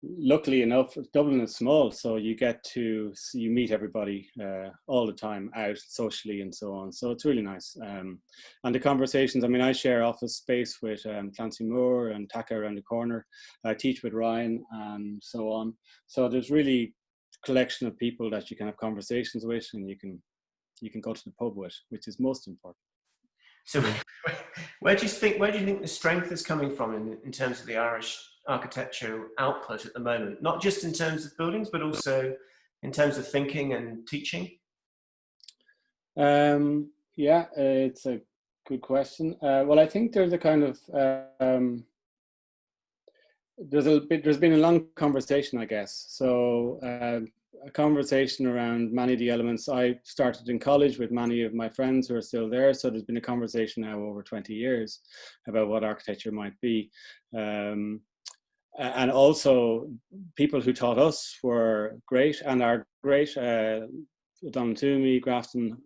luckily enough, Dublin is small, so you meet everybody all the time out socially and so on. So it's really nice. And the conversations, I mean, I share office space with Clancy Moore and Taka around the corner. I teach with Ryan and so on. So there's really a collection of people that you can have conversations with, and you can go to the pub with, which is most important. So where do you think the strength is coming from in terms of the Irish architectural output at the moment? Not just in terms of buildings, but also in terms of thinking and teaching? Yeah, it's a good question. Well, I think there's a kind of there's been a long conversation, I guess. So a conversation around many of the elements. I started in college with many of my friends who are still there. So there's been a conversation now over 20 years about what architecture might be. And also people who taught us were great and are great. Don Toomey, Grafton,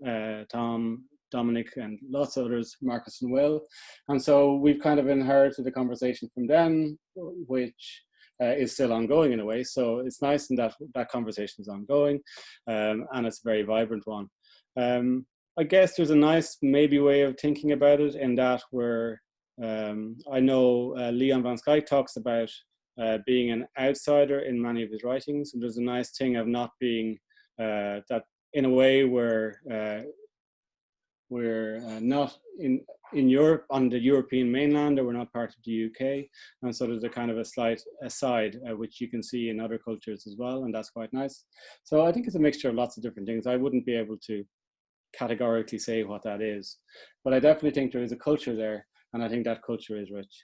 Tom, Dominic, and lots of others, Marcus and Will. And so we've kind of inherited the conversation from them, which is still ongoing in a way. So it's nice that that conversation is ongoing, and it's a very vibrant one. I guess there's a nice maybe way of thinking about it in that where I know Leon van Skyke talks about being an outsider in many of his writings, and there's a nice thing of not being that in a way where we're not in Europe, on the European mainland, or we're not part of the UK. And so there's a kind of a slight aside, which you can see in other cultures as well, and that's quite nice. So I think it's a mixture of lots of different things. I wouldn't be able to categorically say what that is, but I definitely think there is a culture there, and I think that culture is rich.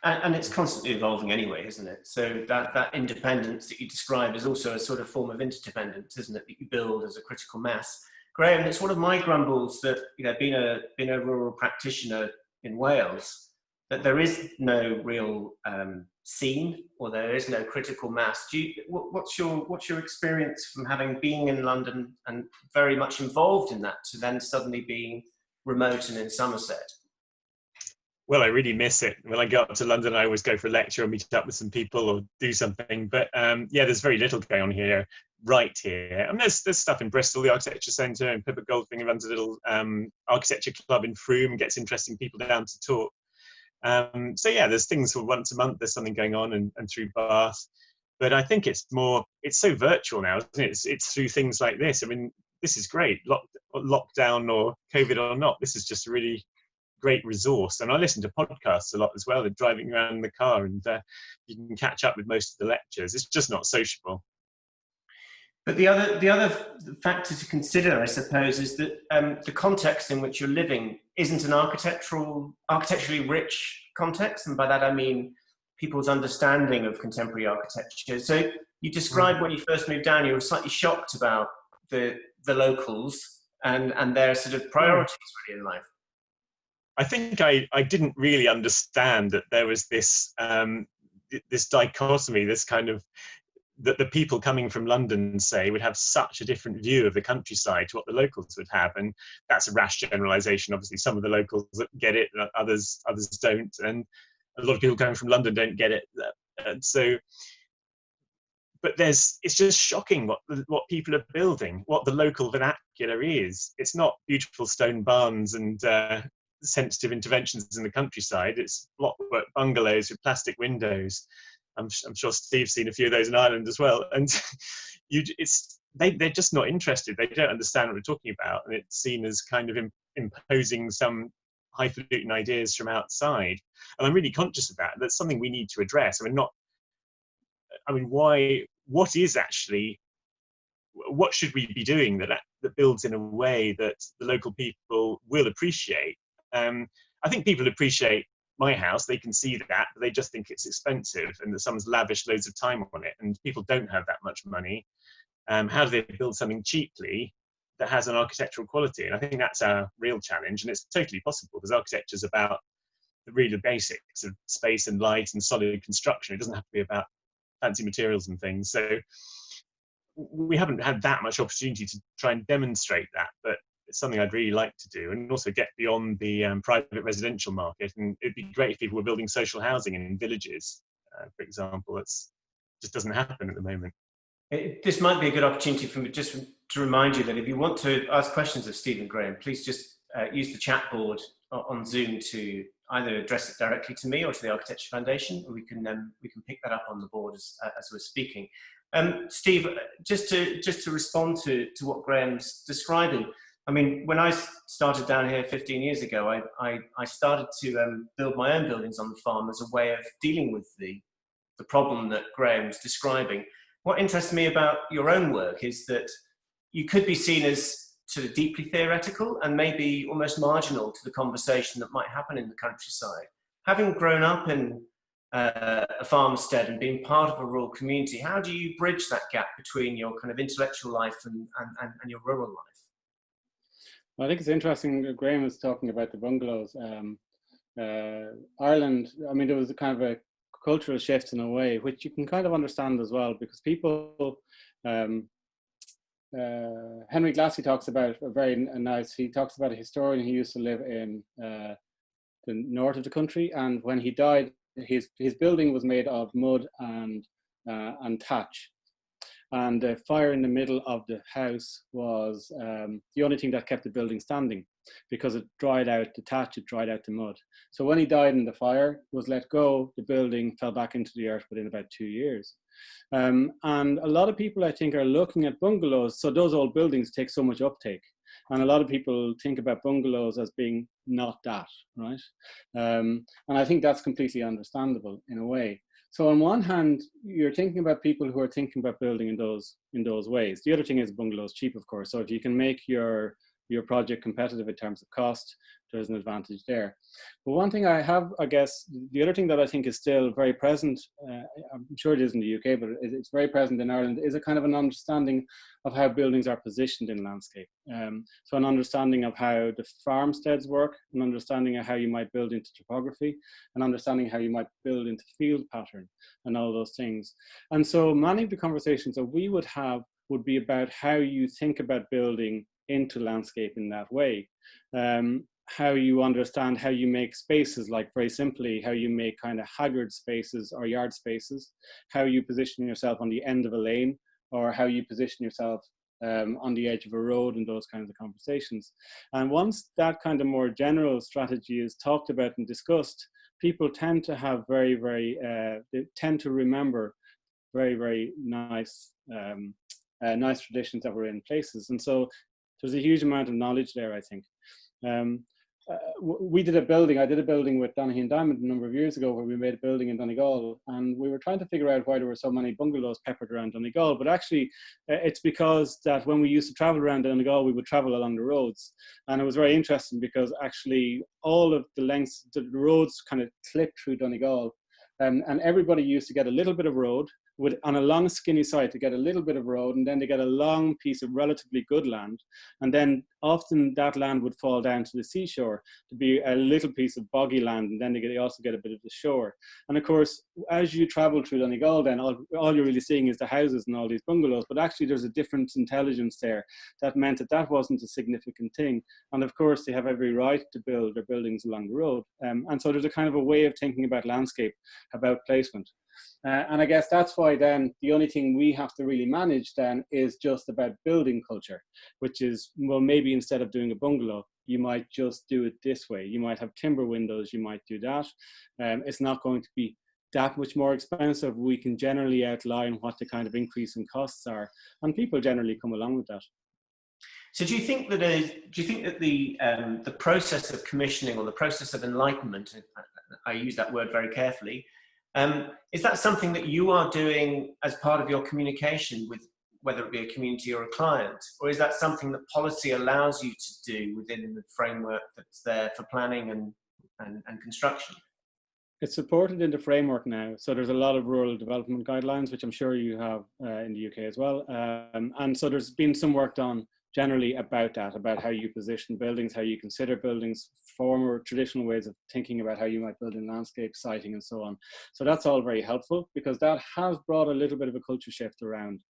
And it's constantly evolving anyway, isn't it? So that independence that you describe is also a sort of form of interdependence, isn't it? That you build as a critical mass. Graham, it's one of my grumbles that, you know, being a rural practitioner in Wales, that there is no real scene, or there is no critical mass. What's your experience from having been in London and very much involved in that, to then suddenly being remote and in Somerset? Well, I really miss it. When I go up to London, I always go for a lecture or meet up with some people or do something. But yeah, there's very little going on here, right here. I mean, there's stuff in Bristol, the Architecture Centre, and Pippa Goldfinger runs a little architecture club in Frome and gets interesting people down to talk. So yeah, there's things for once a month, there's something going on, and through Bath. But I think it's so virtual now, isn't it? It's through things like this. I mean, this is great, lockdown or COVID or not. This is just a really great resource. And I listen to podcasts a lot as well, and driving around in the car, and you can catch up with most of the lectures. It's just not sociable. But the other factor to consider, I suppose, is that the context in which you're living isn't an architecturally rich context, and by that I mean people's understanding of contemporary architecture. So you described when you first moved down, you were slightly shocked about the locals and their sort of priorities really in life. I think I didn't really understand that there was this this dichotomy, this kind of, that the people coming from London, say, would have such a different view of the countryside to what the locals would have. And that's a rash generalization. Obviously, some of the locals get it, others don't. And a lot of people coming from London don't get it. And so, but it's just shocking what people are building, what the local vernacular is. It's not beautiful stone barns and sensitive interventions in the countryside. It's blockwork bungalows with plastic windows. I'm sure Steve's seen a few of those in Ireland as well. And they're just not interested. They don't understand what we're talking about. And it's seen as kind of imposing some highfalutin ideas from outside. And I'm really conscious of that. That's something we need to address. What should we be doing that builds in a way that the local people will appreciate? I think people appreciate my house. They can see that, but they just think it's expensive and that someone's lavished loads of time on it, and people don't have that much money. How do they build something cheaply that has an architectural quality? And I think that's our real challenge, and it's totally possible, because architecture is about the real basics of space and light and solid construction. It doesn't have to be about fancy materials and things. So we haven't had that much opportunity to try and demonstrate that, but it's something I'd really like to do, and also get beyond the private residential market. And it'd be great if people were building social housing in villages, for example. It just doesn't happen at the moment. This might be a good opportunity for me just to remind you that if you want to ask questions of Steve and Graham, please just use the chat board on Zoom to either address it directly to me or to the Architecture Foundation, and we can pick that up on the board as we're speaking. Steve, just to respond to what Graham's describing. I mean, when I started down here 15 years ago, I started to build my own buildings on the farm as a way of dealing with the problem that Graham's describing. What interests me about your own work is that you could be seen as sort of deeply theoretical and maybe almost marginal to the conversation that might happen in the countryside. Having grown up in a farmstead and being part of a rural community, how do you bridge that gap between your kind of intellectual life and your rural life? I think it's interesting. Graham was talking about the bungalows. Ireland, I mean, there was a kind of a cultural shift in a way, which you can kind of understand as well, because people, Henry Glassy talks about he talks about a historian who used to live in the north of the country, and when he died, his building was made of mud and thatch. And the fire in the middle of the house was the only thing that kept the building standing, because it dried out the thatch, it dried out the mud. So when he died in the fire, was let go, the building fell back into the earth within about 2 years. And a lot of people, I think, are looking at bungalows. So those old buildings take so much uptake. And a lot of people think about bungalows as being not that, right? And I think that's completely understandable in a way. So on one hand, you're thinking about people who are thinking about building in those ways. The other thing is bungalows cheap, of course. So if you can make your project competitive in terms of cost, there's an advantage there. But one thing I have, I guess, the other thing that I think is still very present, I'm sure it is in the UK, but it's very present in Ireland, is a kind of an understanding of how buildings are positioned in landscape. So an understanding of how the farmsteads work, an understanding of how you might build into topography, an understanding how you might build into field pattern and all those things. And so many of the conversations that we would have would be about how you think about building into landscape in that way. How you understand how you make spaces, like very simply, how you make kind of haggard spaces or yard spaces, how you position yourself on the end of a lane, or how you position yourself on the edge of a road, and those kinds of conversations. And once that kind of more general strategy is talked about and discussed, people tend to have they tend to remember very nice nice traditions that were in places. And so there's a huge amount of knowledge there, I think. I did a building with Donaghy and Diamond a number of years ago, where we made a building in Donegal, and we were trying to figure out why there were so many bungalows peppered around Donegal. But actually, it's because that when we used to travel around Donegal, we would travel along the roads, and it was very interesting because actually all of the lengths, the roads kind of clipped through Donegal, and everybody used to get a little bit of road, on a long skinny side to get a little bit of road, and then they get a long piece of relatively good land, and then often that land would fall down to the seashore to be a little piece of boggy land, and then they also get a bit of the shore. And of course, as you travel through Donegal, then all you're really seeing is the houses and all these bungalows, but actually there's a different intelligence there that meant that wasn't a significant thing. And of course they have every right to build their buildings along the road, and so there's a kind of a way of thinking about landscape, about placement. And I guess that's why then the only thing we have to really manage then is just about building culture, which is, well, maybe instead of doing a bungalow, you might just do it this way. You might have timber windows, you might do that. It's not going to be that much more expensive. We can generally outline what the kind of increase in costs are, and people generally come along with that. So do you think that the process of commissioning, or the process of enlightenment, I use that word very carefully, is that something that you are doing as part of your communication with, whether it be a community or a client, or is that something that policy allows you to do within the framework that's there for planning and construction? It's supported in the framework now. So there's a lot of rural development guidelines, which I'm sure you have in the UK as well. And so there's been some work done generally about that, about how you position buildings, how you consider buildings, former traditional ways of thinking about how you might build in landscape, siting, and so on. So that's all very helpful, because that has brought a little bit of a culture shift around.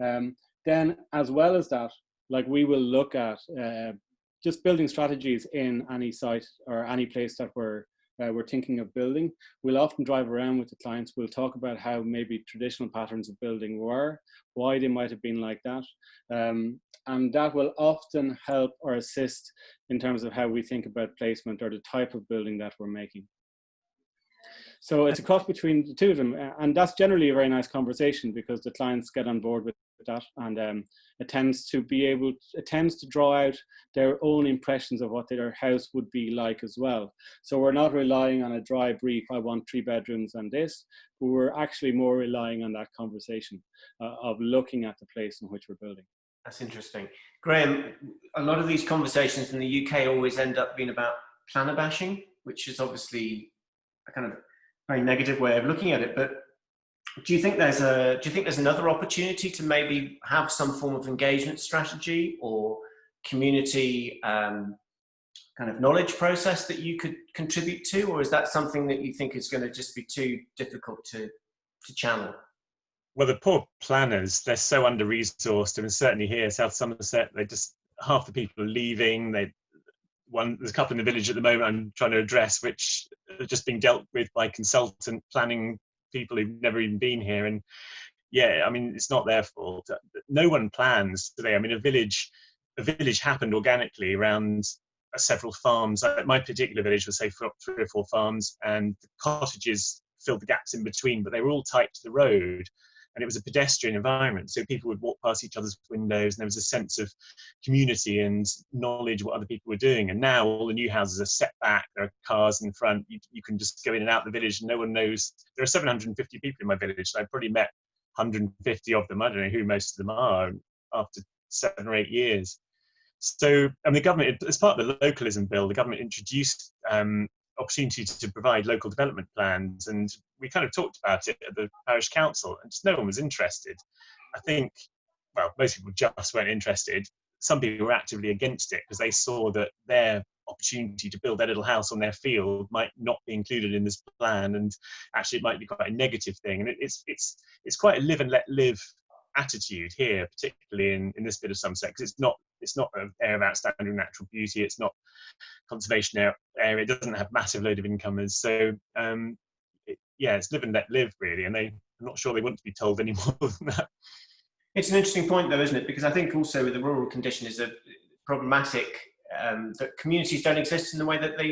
Then, as well as that, like, we will look at just building strategies in any site or any place that we're thinking of building. We'll often drive around with the clients. We'll talk about how maybe traditional patterns of building were, why they might have been like that. And that will often help or assist in terms of how we think about placement or the type of building that we're making. So it's a cross between the two of them, and that's generally a very nice conversation, because the clients get on board with that, and it tends to draw out their own impressions of what their house would be like as well. So we're not relying on a dry brief, I want 3 bedrooms and this, but we're actually more relying on that conversation of looking at the place in which we're building. That's interesting. Graham, a lot of these conversations in the UK always end up being about planner bashing, which is obviously a kind of very negative way of looking at it. But do you think there's another opportunity to maybe have some form of engagement strategy or community kind of knowledge process that you could contribute to, or is that something that you think is going to just be too difficult to channel? Well, the poor planners, they're so under-resourced, and certainly here, South Somerset, half the people are leaving. There's a couple in the village at the moment I'm trying to address, which are just being dealt with by consultant planning people who've never even been here. And yeah, I mean, it's not their fault. No one plans today. I mean, a village happened organically around several farms. My particular village was, say, 3 or 4 farms, and the cottages filled the gaps in between, but they were all tight to the road. and it was a pedestrian environment. So people would walk past each other's windows, and there was a sense of community and knowledge what other people were doing. And now all the new houses are set back. There are cars in front. You can just go in and out the village, and no one knows. There are 750 people in my village, so I've probably met 150 of them. I don't know who most of them are after 7 or 8 years. So, and the government, as part of the localism bill, the government introduced opportunity to provide local development plans, and we kind of talked about it at the parish council, and just no one was interested. I think, well, most people just weren't interested. Some people were actively against it because they saw that their opportunity to build their little house on their field might not be included in this plan, and actually it might be quite a negative thing. And it's quite a live and let live attitude here, particularly in this bit of Somerset, because it's not an area of outstanding natural beauty. It's not conservation area. It doesn't have massive load of incomers. So it's live and let live really, and I'm not sure they want to be told any more than that. It's an interesting point though, isn't it? Because I think also with the rural condition is a problematic that communities don't exist in the way that that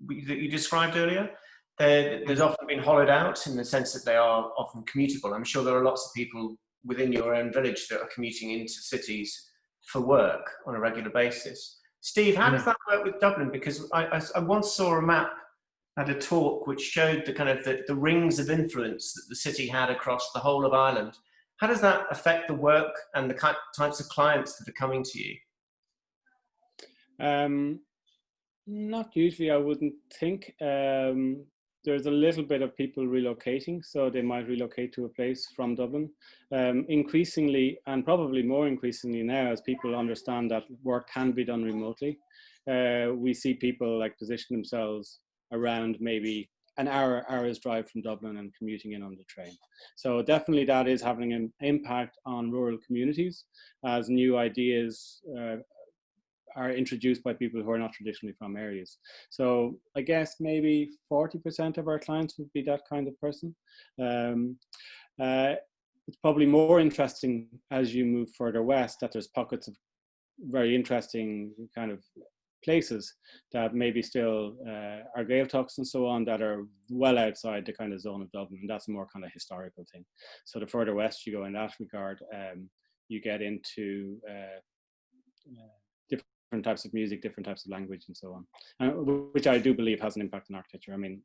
you described earlier. There's often been hollowed out in the sense that they are often commutable. I'm sure there are lots of people within your own village that are commuting into cities for work on a regular basis. Steve, how does that work with Dublin? Because I once saw a map at a talk which showed the kind of the rings of influence that the city had across the whole of Ireland. How does that affect the work and the types of clients that are coming to you? Not usually, I wouldn't think. There's a little bit of people relocating, so they might relocate to a place from Dublin. Increasingly, and probably more increasingly now, as people understand that work can be done remotely, we see people like position themselves around maybe an hour's drive from Dublin and commuting in on the train. So definitely that is having an impact on rural communities as new ideas are introduced by people who are not traditionally from areas. So I guess maybe 40% of our clients would be that kind of person. It's probably more interesting as you move further west that there's pockets of very interesting kind of places that maybe still are Gaeltachts and so on that are well outside the kind of zone of Dublin, and that's a more kind of historical thing. So the further west you go in that regard, you get into different types of music, different types of language, and so on, which I do believe has an impact on architecture. I mean,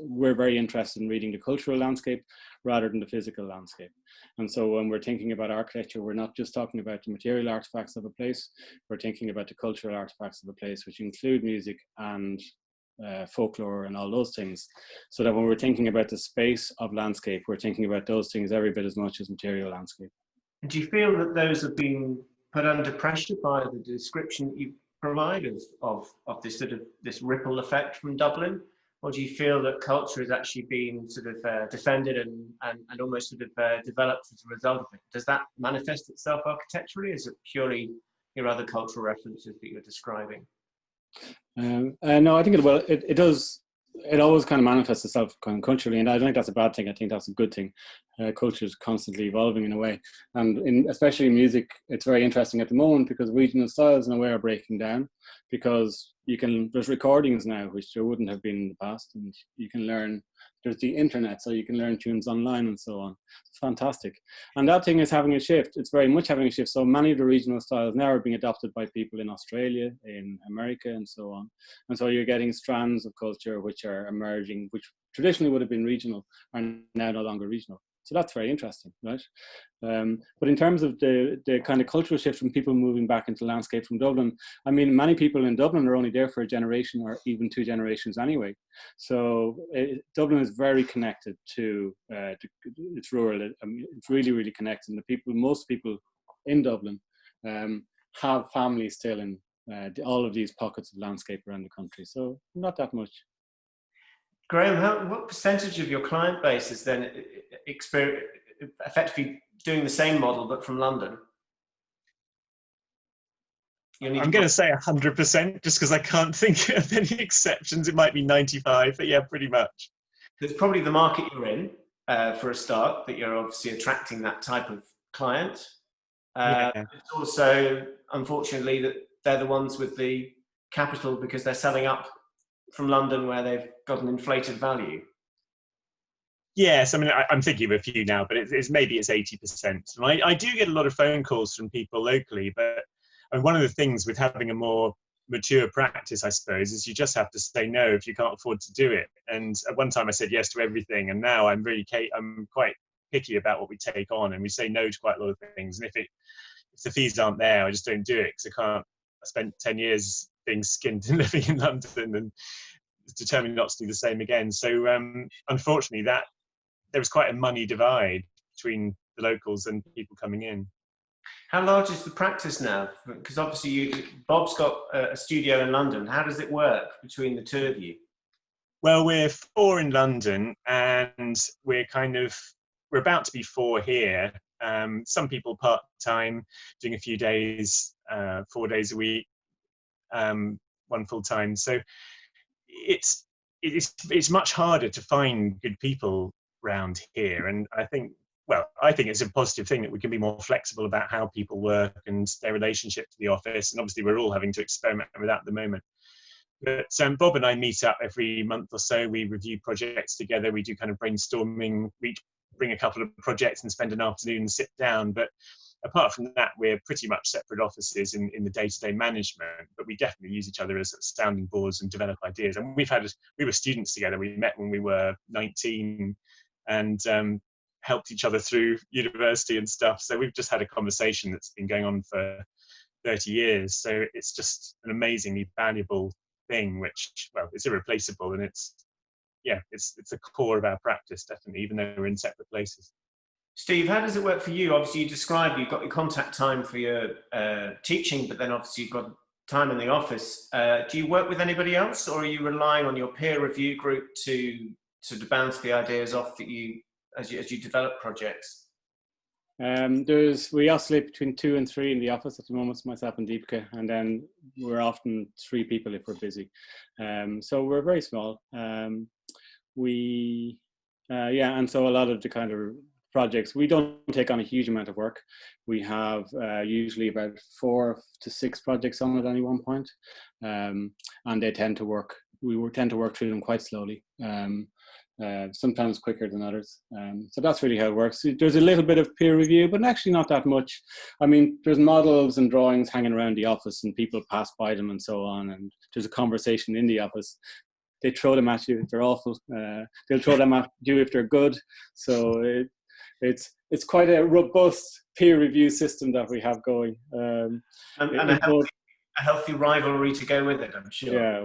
we're very interested in reading the cultural landscape rather than the physical landscape. And so when we're thinking about architecture, we're not just talking about the material artifacts of a place, we're thinking about the cultural artifacts of a place, which include music and folklore and all those things. So that when we're thinking about the space of landscape, we're thinking about those things every bit as much as material landscape. Do you feel that those have been put under pressure by the description that you provide of this sort of this ripple effect from Dublin, or do you feel that culture is actually being sort of defended and almost sort of developed as a result of it? Does that manifest itself architecturally? Is it purely your other cultural references that you're describing? No, I think it does. It always kind of manifests itself kind of culturally, and I don't think that's a bad thing. I think that's a good thing. Culture is constantly evolving in a way, and especially in music, it's very interesting at the moment because regional styles in a way are breaking down, because there's recordings now which there wouldn't have been in the past, and you can learn. There's the internet, so you can learn tunes online and so on. It's fantastic, and that thing is having a shift. It's very much having a shift. So many of the regional styles now are being adopted by people in Australia, in America, and so on. And so you're getting strands of culture which are emerging, which traditionally would have been regional, are now no longer regional. So that's very interesting, right? But in terms of the kind of cultural shift from people moving back into landscape from Dublin, I mean, many people in Dublin are only there for a generation or even 2 generations anyway. So Dublin is very connected to it's rural. It's really, really connected. And most people in Dublin have families still in all of these pockets of landscape around the country. So not that much. Graham, what percentage of your client base is then effectively doing the same model but from London? I'm going to say 100%, just because I can't think of any exceptions. It might be 95, but yeah, pretty much. There's probably the market you're in for a start, that you're obviously attracting that type of client. Yeah. It's also, unfortunately, that they're the ones with the capital because they're selling up from London where they've got an inflated value. Yes, I mean, I'm thinking of a few now, but maybe it's 80%. And I do get a lot of phone calls from people locally, but one of the things with having a more mature practice, I suppose, is you just have to say no if you can't afford to do it. And at one time I said yes to everything, and now I'm quite picky about what we take on, and we say no to quite a lot of things. And if the fees aren't there, I just don't do it, because I spent 10 years being skint and living in London, and determined not to do the same again. So unfortunately, there was quite a money divide between the locals and people coming in. How large is the practice now? Because obviously Bob's got a studio in London. How does it work between the two of you? Well, we're 4 in London, and we're about to be 4 here. Some people part-time, doing a few days, 4 days a week, 1 full-time. So it's much harder to find good people around here, and I think it's a positive thing that we can be more flexible about how people work and their relationship to the office. And obviously we're all having to experiment with that at the moment. But Bob and I meet up every month or so. We review projects together. We do kind of brainstorming. We bring a couple of projects and spend an afternoon and sit down. But apart from that, we're pretty much separate offices in the day-to-day management. But we definitely use each other as sounding boards and develop ideas. And we were students together. We met when we were 19, and helped each other through university and stuff. So we've just had a conversation that's been going on for 30 years. So it's just an amazingly valuable thing, which, well, it's irreplaceable, and it's the core of our practice, definitely, even though we're in separate places. Steve, how does it work for you? Obviously, you described you've got your contact time for your teaching, but then obviously you've got time in the office. Do you work with anybody else, or are you relying on your peer review group to bounce the ideas off that you as you develop projects? We oscillate between 2 and 3 in the office at the moment, myself and Deepika, and then we're often 3 people if we're busy. So we're very small. And so a lot of the kind of projects, we don't take on a huge amount of work. We have usually about 4 to 6 projects on at any one point, and they tend to work. We tend to work through them quite slowly. Sometimes quicker than others. So that's really how it works. There's a little bit of peer review, but actually not that much. I mean, there's models and drawings hanging around the office, and people pass by them and so on, and there's a conversation in the office. They throw them at you if they're awful. They'll throw them at you if they're good. So it's quite a robust peer review system that we have going. And a healthy rivalry to go with it, I'm sure. Yeah,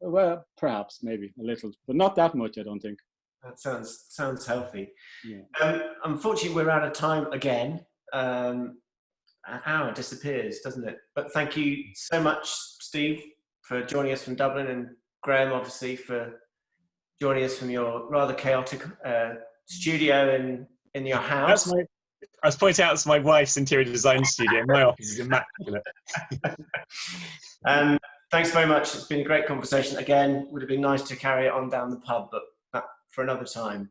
well, perhaps, maybe a little, but not that much, I don't think. That sounds healthy. Yeah. Unfortunately, we're out of time again. An hour disappears, doesn't it? But thank you so much, Steve, for joining us from Dublin, and Graham, obviously, for joining us from your rather chaotic studio in your house. I was pointing out it's my wife's interior design studio. My office is immaculate. Thanks very much. It's been a great conversation. Again, would have been nice to carry it on down the pub, but for another time.